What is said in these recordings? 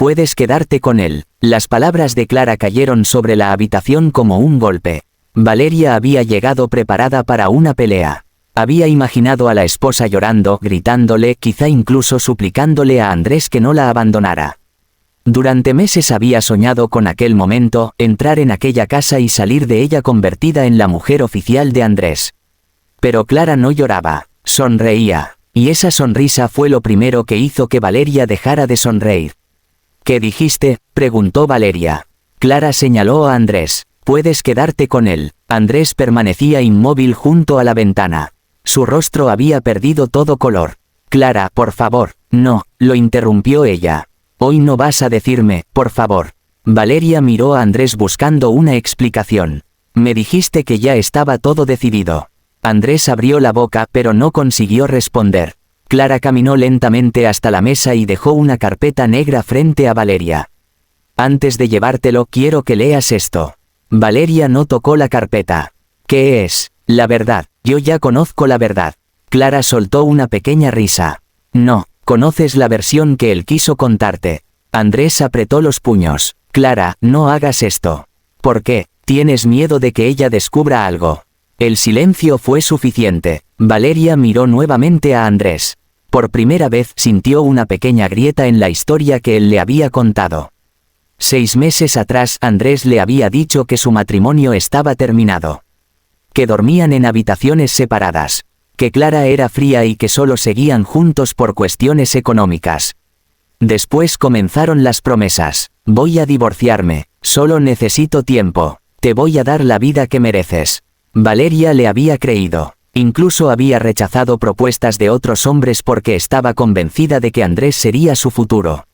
Puedes quedarte con él. Las palabras de Clara cayeron sobre la habitación como un golpe. Valeria había llegado preparada para una pelea. Había imaginado a la esposa llorando, gritándole, quizá incluso suplicándole a Andrés que no la abandonara. Durante meses había soñado con aquel momento, entrar en aquella casa y salir de ella convertida en la mujer oficial de Andrés. Pero Clara no lloraba, sonreía, y esa sonrisa fue lo primero que hizo que Valeria dejara de sonreír. ¿Qué dijiste?, preguntó Valeria. Clara señaló a Andrés. Puedes quedarte con él. Andrés permanecía inmóvil junto a la ventana. Su rostro había perdido todo color. Clara, por favor. No, lo interrumpió ella. Hoy no vas a decirme, por favor. Valeria miró a Andrés buscando una explicación. Me dijiste que ya estaba todo decidido. Andrés abrió la boca pero no consiguió responder. Clara caminó lentamente hasta la mesa y dejó una carpeta negra frente a Valeria. Antes de llevártelo quiero que leas esto. Valeria no tocó la carpeta. ¿Qué es? La verdad. Yo ya conozco la verdad. Clara soltó una pequeña risa. No, conoces la versión que él quiso contarte. Andrés apretó los puños. Clara, no hagas esto. ¿Por qué? ¿Tienes miedo de que ella descubra algo? El silencio fue suficiente. Valeria miró nuevamente a Andrés. Por primera vez sintió una pequeña grieta en la historia que él le había contado. 6 meses atrás Andrés le había dicho que su matrimonio estaba terminado. Que dormían en habitaciones separadas. Que Clara era fría y que solo seguían juntos por cuestiones económicas. Después comenzaron las promesas. Voy a divorciarme, solo necesito tiempo. Te voy a dar la vida que mereces. Valeria le había creído. Incluso había rechazado propuestas de otros hombres porque estaba convencida de que Andrés sería su futuro.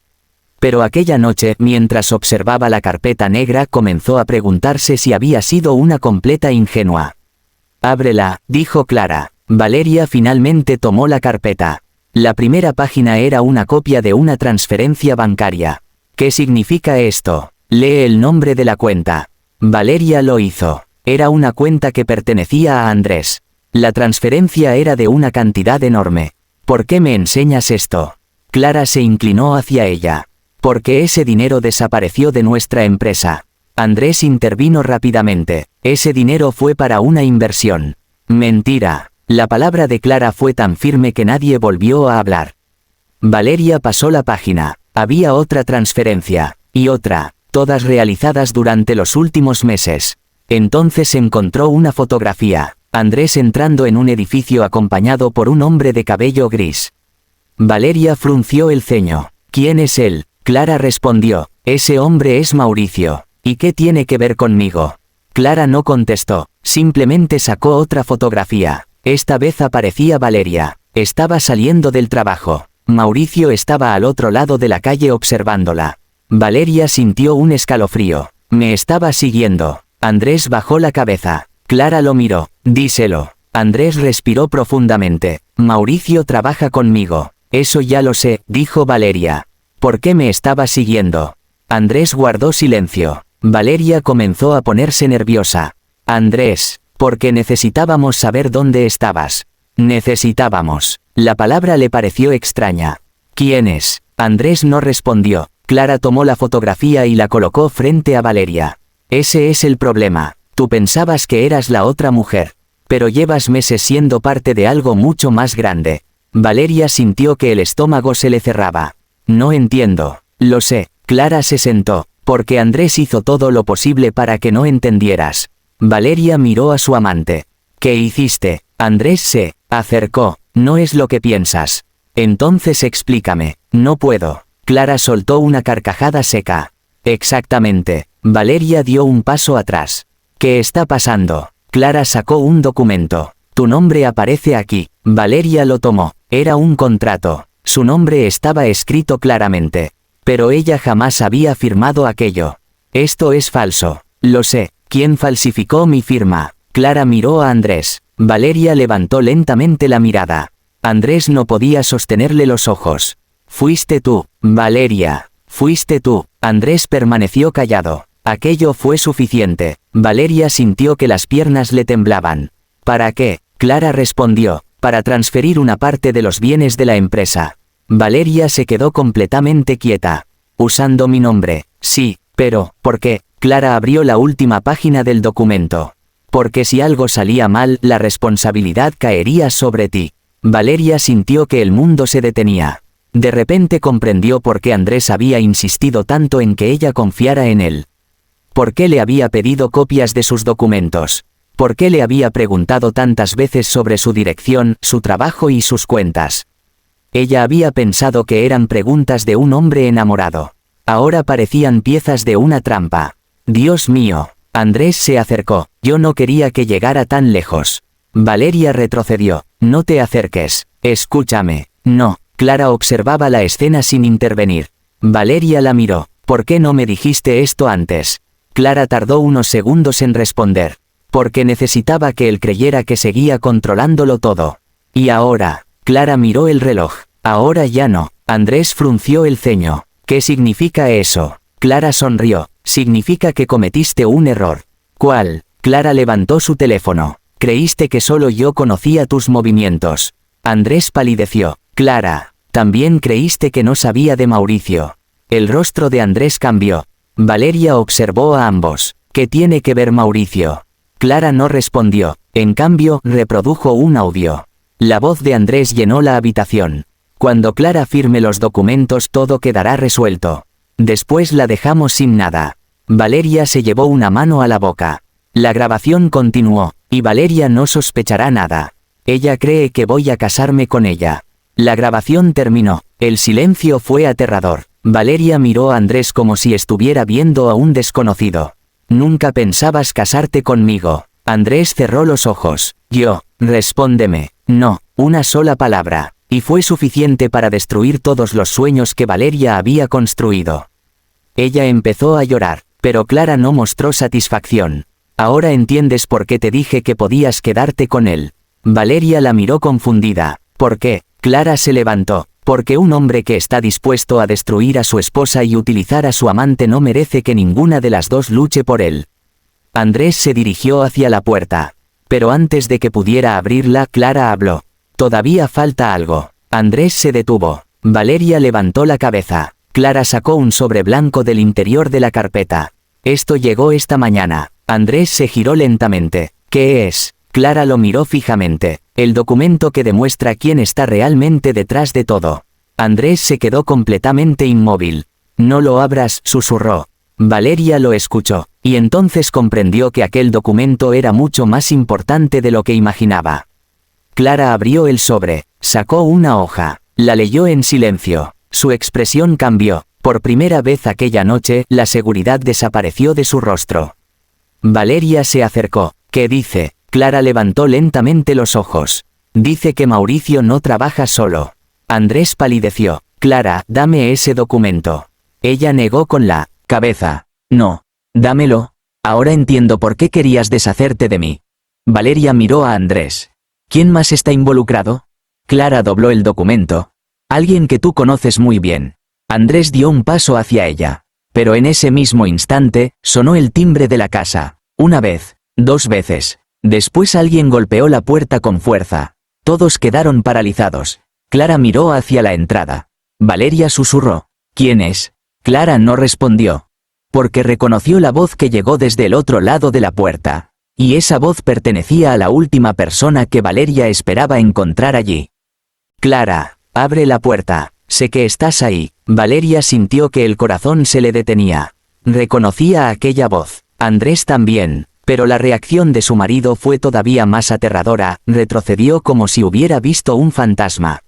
Pero aquella noche, mientras observaba la carpeta negra, comenzó a preguntarse si había sido una completa ingenua. Ábrela, dijo Clara. Valeria finalmente tomó la carpeta. La primera página era una copia de una transferencia bancaria. ¿Qué significa esto? Lee el nombre de la cuenta. Valeria lo hizo. Era una cuenta que pertenecía a Andrés. La transferencia era de una cantidad enorme. ¿Por qué me enseñas esto? Clara se inclinó hacia ella. Porque ese dinero desapareció de nuestra empresa. Andrés intervino rápidamente. Ese dinero fue para una inversión. Mentira. La palabra de Clara fue tan firme que nadie volvió a hablar. Valeria pasó la página. Había otra transferencia. Y otra. Todas realizadas durante los últimos meses. Entonces encontró una fotografía. Andrés entrando en un edificio acompañado por un hombre de cabello gris. Valeria frunció el ceño. ¿Quién es él? Clara respondió. Ese hombre es Mauricio. ¿Y qué tiene que ver conmigo? Clara no contestó. Simplemente sacó otra fotografía. Esta vez aparecía Valeria. Estaba saliendo del trabajo. Mauricio estaba al otro lado de la calle observándola. Valeria sintió un escalofrío. Me estaba siguiendo. Andrés bajó la cabeza. Clara lo miró. Díselo. Andrés respiró profundamente. Mauricio trabaja conmigo. Eso ya lo sé, dijo Valeria. ¿Por qué me estaba siguiendo? Andrés guardó silencio. Valeria comenzó a ponerse nerviosa. Andrés, porque necesitábamos saber dónde estabas. Necesitábamos. La palabra le pareció extraña. ¿Quién es? Andrés no respondió. Clara tomó la fotografía y la colocó frente a Valeria. Ese es el problema. Tú pensabas que eras la otra mujer. Pero llevas meses siendo parte de algo mucho más grande. Valeria sintió que el estómago se le cerraba. No entiendo. Lo sé. Clara se sentó. Porque Andrés hizo todo lo posible para que no entendieras. Valeria miró a su amante. ¿Qué hiciste? Andrés se acercó. No es lo que piensas. Entonces explícame. No puedo. Clara soltó una carcajada seca. Exactamente. Valeria dio un paso atrás. ¿Qué está pasando? Clara sacó un documento. Tu nombre aparece aquí. Valeria lo tomó. Era un contrato. Su nombre estaba escrito claramente. Pero ella jamás había firmado aquello. Esto es falso. Lo sé. ¿Quién falsificó mi firma? Clara miró a Andrés. Valeria levantó lentamente la mirada. Andrés no podía sostenerle los ojos. Fuiste tú, Valeria. Fuiste tú. Andrés permaneció callado. Aquello fue suficiente. Valeria sintió que las piernas le temblaban. ¿Para qué? Clara respondió. Para transferir una parte de los bienes de la empresa. Valeria se quedó completamente quieta. Usando mi nombre. Sí, pero, ¿por qué? Clara abrió la última página del documento. Porque si algo salía mal, la responsabilidad caería sobre ti. Valeria sintió que el mundo se detenía. De repente comprendió por qué Andrés había insistido tanto en que ella confiara en él. ¿Por qué le había pedido copias de sus documentos? ¿Por qué le había preguntado tantas veces sobre su dirección, su trabajo y sus cuentas? Ella había pensado que eran preguntas de un hombre enamorado. Ahora parecían piezas de una trampa. Dios mío. Andrés se acercó. Yo no quería que llegara tan lejos. Valeria retrocedió. No te acerques. Escúchame. No. Clara observaba la escena sin intervenir. Valeria la miró. ¿Por qué no me dijiste esto antes? Clara tardó unos segundos en responder. Porque necesitaba que él creyera que seguía controlándolo todo. Y ahora. Clara miró el reloj. Ahora ya no. Andrés frunció el ceño. ¿Qué significa eso? Clara sonrió. Significa que cometiste un error. ¿Cuál? Clara levantó su teléfono. Creíste que solo yo conocía tus movimientos. Andrés palideció. Clara, también creíste que no sabía de Mauricio. El rostro de Andrés cambió. Valeria observó a ambos. ¿Qué tiene que ver Mauricio? Clara no respondió. En cambio, reprodujo un audio. La voz de Andrés llenó la habitación. Cuando Clara firme los documentos todo quedará resuelto. Después la dejamos sin nada. Valeria se llevó una mano a la boca. La grabación continuó, y Valeria no sospechará nada. Ella cree que voy a casarme con ella. La grabación terminó. El silencio fue aterrador. Valeria miró a Andrés como si estuviera viendo a un desconocido. Nunca pensabas casarte conmigo. Andrés cerró los ojos. Respóndeme. No, una sola palabra. Y fue suficiente para destruir todos los sueños que Valeria había construido. Ella empezó a llorar, pero Clara no mostró satisfacción. Ahora entiendes por qué te dije que podías quedarte con él. Valeria la miró confundida. ¿Por qué? Clara se levantó. Porque un hombre que está dispuesto a destruir a su esposa y utilizar a su amante no merece que ninguna de las dos luche por él. Andrés se dirigió hacia la puerta. Pero antes de que pudiera abrirla, Clara habló. Todavía falta algo. Andrés se detuvo. Valeria levantó la cabeza. Clara sacó un sobre blanco del interior de la carpeta. Esto llegó esta mañana. Andrés se giró lentamente. ¿Qué es? Clara lo miró fijamente. El documento que demuestra quién está realmente detrás de todo. Andrés se quedó completamente inmóvil. No lo abras, susurró. Valeria lo escuchó, y entonces comprendió que aquel documento era mucho más importante de lo que imaginaba. Clara abrió el sobre, sacó una hoja, la leyó en silencio. Su expresión cambió. Por primera vez aquella noche, la seguridad desapareció de su rostro. Valeria se acercó. ¿Qué dice? Clara levantó lentamente los ojos. Dice que Mauricio no trabaja solo. Andrés palideció. Clara, dame ese documento. Ella negó con la cabeza. No. Dámelo. Ahora entiendo por qué querías deshacerte de mí. Valeria miró a Andrés. ¿Quién más está involucrado? Clara dobló el documento. Alguien que tú conoces muy bien. Andrés dio un paso hacia ella. Pero en ese mismo instante, sonó el timbre de la casa. Una vez, dos veces. Después alguien golpeó la puerta con fuerza. Todos quedaron paralizados. Clara miró hacia la entrada. Valeria susurró. ¿Quién es? Clara no respondió. Porque reconoció la voz que llegó desde el otro lado de la puerta. Y esa voz pertenecía a la última persona que Valeria esperaba encontrar allí. Clara, abre la puerta. Sé que estás ahí. Valeria sintió que el corazón se le detenía. Reconocía aquella voz. Andrés también. Pero la reacción de su marido fue todavía más aterradora. Retrocedió como si hubiera visto un fantasma.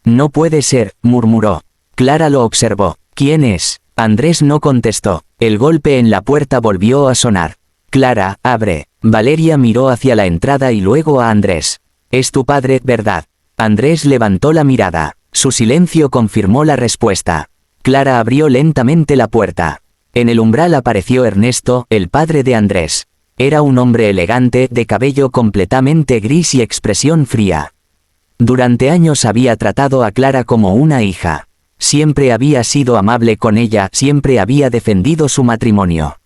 No puede ser, murmuró. Clara lo observó. ¿Quién es? Andrés no contestó. El golpe en la puerta volvió a sonar. Clara, abre. Valeria miró hacia la entrada y luego a Andrés. Es tu padre, ¿verdad? Andrés levantó la mirada. Su silencio confirmó la respuesta. Clara abrió lentamente la puerta. En el umbral apareció Ernesto, el padre de Andrés. Era un hombre elegante, de cabello completamente gris y expresión fría. Durante años había tratado a Clara como una hija. Siempre había sido amable con ella, siempre había defendido su matrimonio.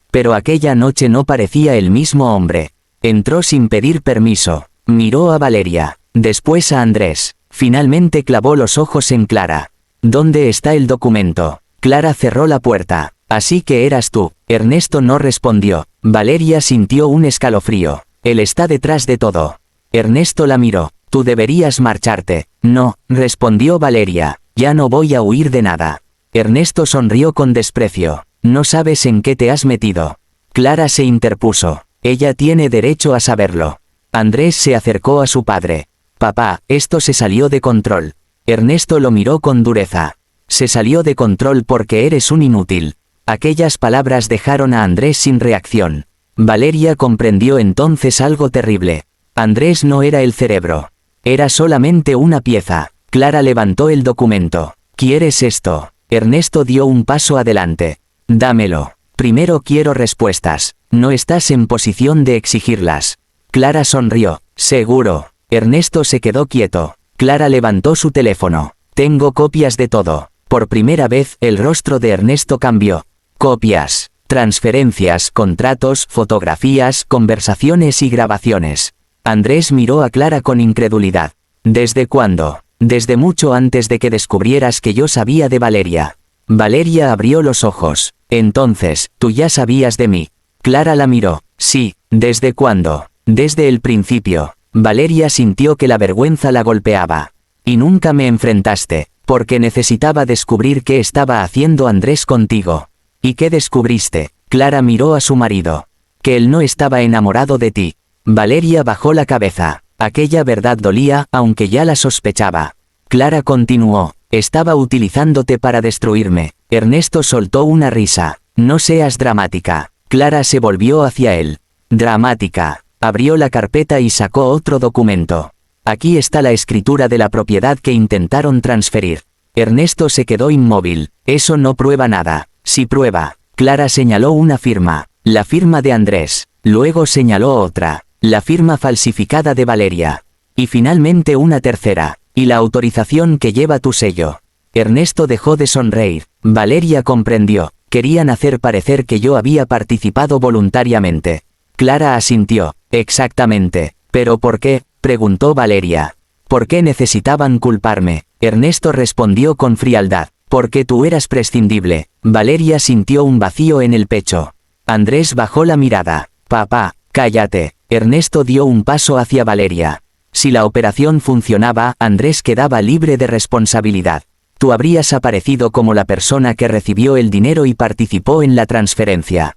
Pero aquella noche no parecía el mismo hombre. Entró sin pedir permiso. Miró a Valeria, después a Andrés. Finalmente clavó los ojos en Clara. ¿Dónde está el documento? Clara cerró la puerta. Así que eras tú. Ernesto no respondió. Valeria sintió un escalofrío. Él está detrás de todo. Ernesto la miró. Tú deberías marcharte. No, respondió Valeria. Ya no voy a huir de nada. Ernesto sonrió con desprecio. No sabes en qué te has metido. Clara se interpuso. Ella tiene derecho a saberlo. Andrés se acercó a su padre. Papá, esto se salió de control. Ernesto lo miró con dureza. Se salió de control porque eres un inútil. Aquellas palabras dejaron a Andrés sin reacción. Valeria comprendió entonces algo terrible. Andrés no era el cerebro. Era solamente una pieza. Clara levantó el documento. ¿Quieres esto? Ernesto dio un paso adelante. Dámelo. Primero quiero respuestas. No estás en posición de exigirlas. Clara sonrió. Seguro. Ernesto se quedó quieto. Clara levantó su teléfono. Tengo copias de todo. Por primera vez, el rostro de Ernesto cambió. Copias, transferencias, contratos, fotografías, conversaciones y grabaciones. Andrés miró a Clara con incredulidad. ¿Desde cuándo? Desde mucho antes de que descubrieras que yo sabía de Valeria. Valeria abrió los ojos. Entonces, ¿tú ya sabías de mí? Clara la miró. Sí, ¿desde cuándo? Desde el principio. Valeria sintió que la vergüenza la golpeaba. Y nunca me enfrentaste, porque necesitaba descubrir qué estaba haciendo Andrés contigo. ¿Y qué descubriste? Clara miró a su marido. Que él no estaba enamorado de ti. Valeria bajó la cabeza. Aquella verdad dolía, aunque ya la sospechaba. Clara continuó. Estaba utilizándote para destruirme. Ernesto soltó una risa. No seas dramática. Clara se volvió hacia él. Dramática. Abrió la carpeta y sacó otro documento. Aquí está la escritura de la propiedad que intentaron transferir. Ernesto se quedó inmóvil. Eso no prueba nada. Sí prueba. Clara señaló una firma. La firma de Andrés. Luego señaló otra. La firma falsificada de Valeria. Y finalmente una tercera. Y la autorización que lleva tu sello. Ernesto dejó de sonreír. Valeria comprendió. Querían hacer parecer que yo había participado voluntariamente. Clara asintió. Exactamente. ¿Pero por qué? Preguntó Valeria. ¿Por qué necesitaban culparme? Ernesto respondió con frialdad. Porque tú eras prescindible. Valeria sintió un vacío en el pecho. Andrés bajó la mirada. Papá, cállate. Ernesto dio un paso hacia Valeria. Si la operación funcionaba, Andrés quedaba libre de responsabilidad. Tú habrías aparecido como la persona que recibió el dinero y participó en la transferencia.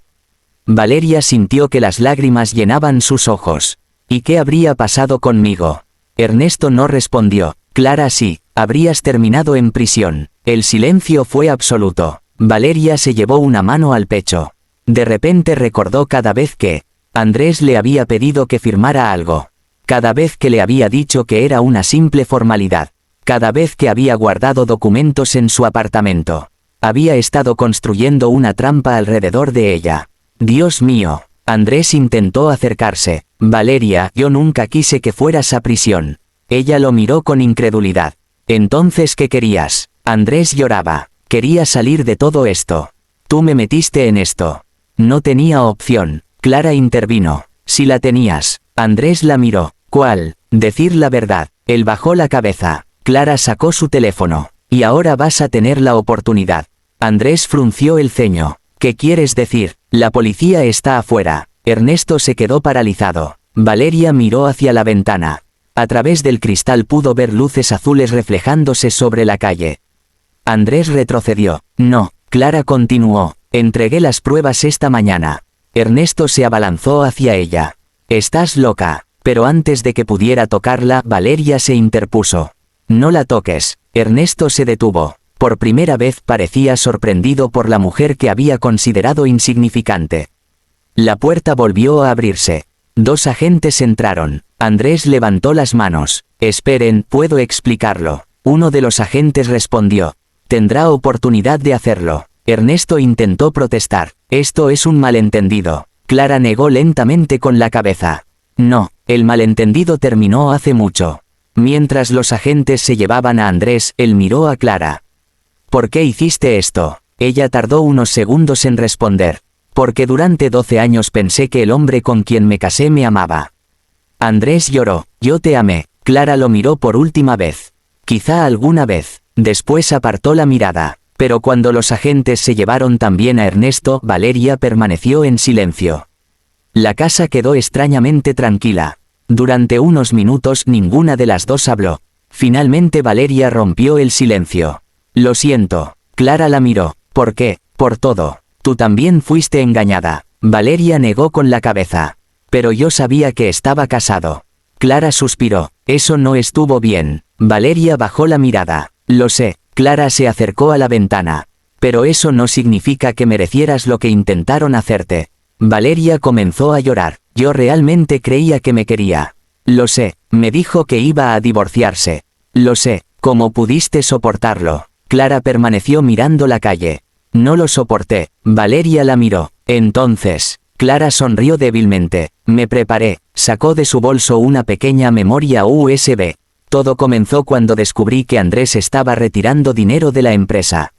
Valeria sintió que las lágrimas llenaban sus ojos. ¿Y qué habría pasado conmigo? Ernesto no respondió. Clara sí, habrías terminado en prisión. El silencio fue absoluto. Valeria se llevó una mano al pecho. De repente recordó cada vez que Andrés le había pedido que firmara algo. Cada vez que le había dicho que era una simple formalidad. Cada vez que había guardado documentos en su apartamento. Había estado construyendo una trampa alrededor de ella. Dios mío. Andrés intentó acercarse. Valeria, yo nunca quise que fueras a prisión. Ella lo miró con incredulidad. Entonces, ¿qué querías? Andrés lloraba. Quería salir de todo esto. Tú me metiste en esto. No tenía opción. Clara intervino. Si la tenías. Andrés la miró. ¿Cuál? Decir la verdad. Él bajó la cabeza. Clara sacó su teléfono. Y ahora vas a tener la oportunidad. Andrés frunció el ceño. ¿Qué quieres decir? La policía está afuera. Ernesto se quedó paralizado. Valeria miró hacia la ventana. A través del cristal pudo ver luces azules reflejándose sobre la calle. Andrés retrocedió. No, Clara continuó. Entregué las pruebas esta mañana. Ernesto se abalanzó hacia ella. Estás loca. Pero antes de que pudiera tocarla, Valeria se interpuso. No la toques. Ernesto se detuvo. Por primera vez parecía sorprendido por la mujer que había considerado insignificante. La puerta volvió a abrirse. Dos agentes entraron. Andrés levantó las manos. Esperen, puedo explicarlo. Uno de los agentes respondió. Tendrá oportunidad de hacerlo. Ernesto intentó protestar. Esto es un malentendido. Clara negó lentamente con la cabeza. No, el malentendido terminó hace mucho. Mientras los agentes se llevaban a Andrés, él miró a Clara. ¿Por qué hiciste esto? Ella tardó unos segundos en responder. Porque durante 12 años pensé que el hombre con quien me casé me amaba. Andrés lloró. Yo te amé. Clara lo miró por última vez. Quizá alguna vez. Después apartó la mirada. Pero cuando los agentes se llevaron también a Ernesto, Valeria permaneció en silencio. La casa quedó extrañamente tranquila. Durante unos minutos ninguna de las dos habló. Finalmente Valeria rompió el silencio. Lo siento. Clara la miró. ¿Por qué? Por todo. Tú también fuiste engañada. Valeria negó con la cabeza. Pero yo sabía que estaba casado. Clara suspiró. Eso no estuvo bien. Valeria bajó la mirada. Lo sé. Clara se acercó a la ventana. Pero eso no significa que merecieras lo que intentaron hacerte. Valeria comenzó a llorar. Yo realmente creía que me quería. Lo sé. Me dijo que iba a divorciarse. Lo sé. ¿Cómo pudiste soportarlo? Clara permaneció mirando la calle. No lo soporté. Valeria la miró. Entonces, Clara sonrió débilmente. Me preparé. Sacó de su bolso una pequeña memoria USB. Todo comenzó cuando descubrí que Andrés estaba retirando dinero de la empresa.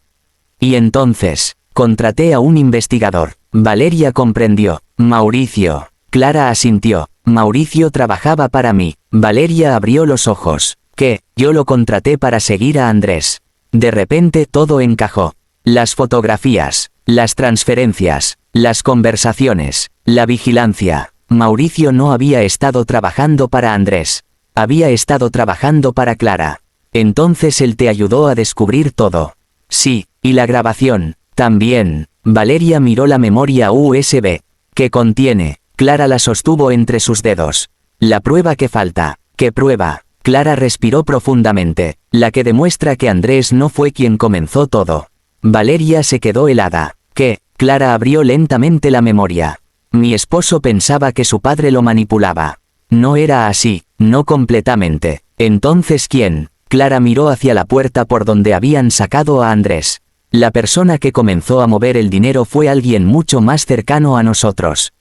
Y entonces, contraté a un investigador. Valeria comprendió. Mauricio. Clara asintió. Mauricio trabajaba para mí. Valeria abrió los ojos. ¿Qué? Yo lo contraté para seguir a Andrés. De repente todo encajó. Las fotografías, las transferencias, las conversaciones, la vigilancia. Mauricio no había estado trabajando para Andrés. Había estado trabajando para Clara. Entonces él te ayudó a descubrir todo. Sí, y la grabación, también. Valeria miró la memoria USB. ¿Qué contiene? Clara la sostuvo entre sus dedos. La prueba que falta. ¿Qué prueba? Clara respiró profundamente. La que demuestra que Andrés no fue quien comenzó todo. Valeria se quedó helada. ¿Qué? Clara abrió lentamente la memoria. Mi esposo pensaba que su padre lo manipulaba. No era así, no completamente. Entonces ¿quién? Clara miró hacia la puerta por donde habían sacado a Andrés. La persona que comenzó a mover el dinero fue alguien mucho más cercano a nosotros.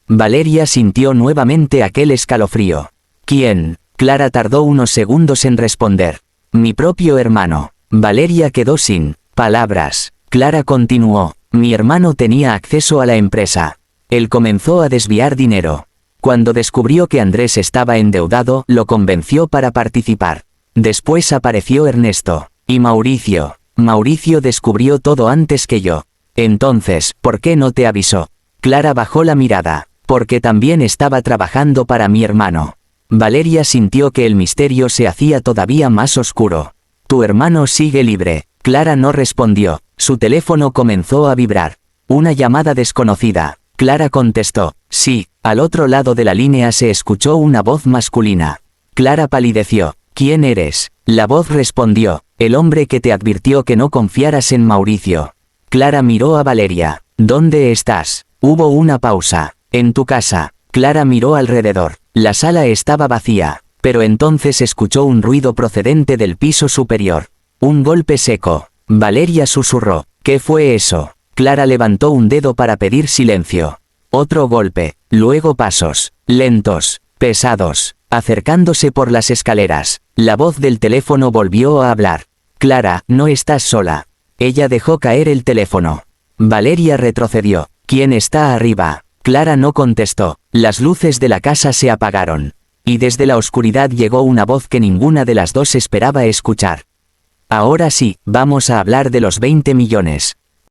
Valeria sintió nuevamente aquel escalofrío. ¿Quién? Clara tardó unos segundos en responder. Mi propio hermano. Valeria quedó sin palabras. Clara continuó. Mi hermano tenía acceso a la empresa. Él comenzó a desviar dinero. Cuando descubrió que Andrés estaba endeudado, lo convenció para participar. Después apareció Ernesto. Y Mauricio. Mauricio descubrió todo antes que yo. Entonces, ¿por qué no te avisó? Clara bajó la mirada. Porque también estaba trabajando para mi hermano. Valeria sintió que el misterio se hacía todavía más oscuro. Tu hermano sigue libre. Clara no respondió. Su teléfono comenzó a vibrar. Una llamada desconocida. Clara contestó. Sí. Al otro lado de la línea se escuchó una voz masculina. Clara palideció. ¿Quién eres? La voz respondió. El hombre que te advirtió que no confiaras en Mauricio. Clara miró a Valeria. ¿Dónde estás? Hubo una pausa. En tu casa. Clara miró alrededor. La sala estaba vacía. Pero entonces escuchó un ruido procedente del piso superior. Un golpe seco. Valeria susurró. ¿Qué fue eso? Clara levantó un dedo para pedir silencio. Otro golpe. Luego pasos. Lentos. Pesados. Acercándose por las escaleras. La voz del teléfono volvió a hablar. Clara, no estás sola. Ella dejó caer el teléfono. Valeria retrocedió. ¿Quién está arriba? Clara no contestó. Las luces de la casa se apagaron. Y desde la oscuridad llegó una voz que ninguna de las dos esperaba escuchar. Ahora sí, vamos a hablar de los 20 millones.